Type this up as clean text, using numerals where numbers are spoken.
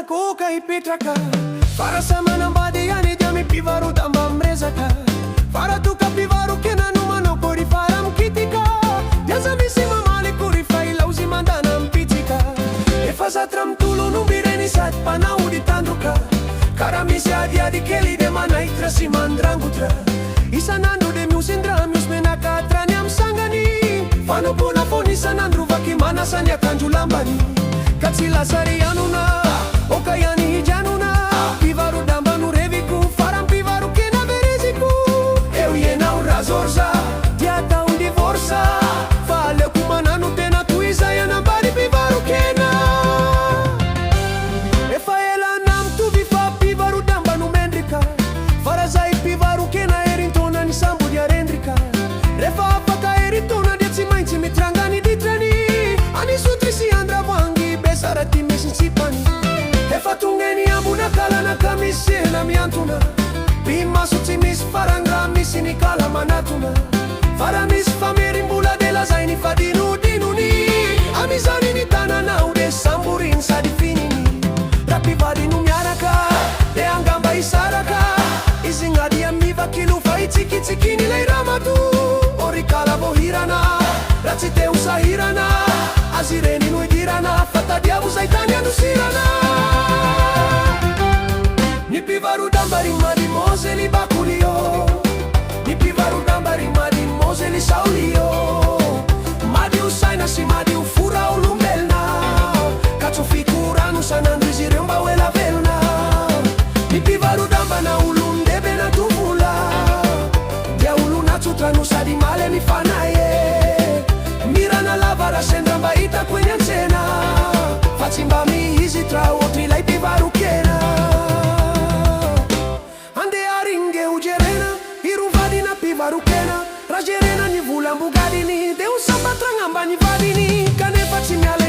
koka hipetraka Fara samanambady ihany dia Mpivarodamba miresaka Fara toka Mpivarokena no manao kory fara mikitika Diaza misy mamaly kory fa ilauzy mandana mipitsika Efa zatra mitolo no mbireny sady mpanahody tandroka Kara misy adiady kely de manaitra sy mandrangotra Isanandro de miosindra mios menaka trany am sangany Fanompona fony isanandro vaky manasany akanjo lambany Ka tsy lasary anona oka ihany hijanona Mpivarodamba no reviko fara Mpivarokena vereziko Eo ienao razorza dia tao divorsa Fa aleoko manano tena toiza ianambady Mpivarokena Efa elana mitovy fa Mpivarodamba no mendrika Fara zay Mpivarokena erintona ny sambo dia rendrika Refa afaka erintona dia tsy maintsy mitrangany ditrany Ani sotry sy andravoangy besara ty misy tsipany Efa tongeny ambona kalana ka misy ela miantona Bimaso tsy misy farangra misy ny kala manatona Fara misy famerim-bola de lazay ny fadinodinony Amizany ny tananao de samboriny sady fininy Ra mpivady no miaraka de angamba isaraka Izy gnady amivakilo fa itsikitsikiny lay ramatu Ori kala vohirana ra tsy te usahirana Azy reny no idirana fa tadiavo zay tany andosirana Ny Mpivarodamba ry madimôzely bakolio Ny Mpivarodamba ry madimôzely saolio Madio saina sy madio fora olombelona Ka tsy fikorano sanandro izy ireo mba ho ela velona Ny Mpivarodamba na olon-debe na tovola Dia olona tsotra no sady male mifanaye Mirana lava ra sendra mba hitako eny an-tsena Fa tsy mba mihizitra ohatry ilay Mpivarokena Andeha ringe ho jerena irovadina Mpivarokena Raha jerena ny volam-bogadiny De ho sambatra gn'ambany vadiny Kanefa tsy miala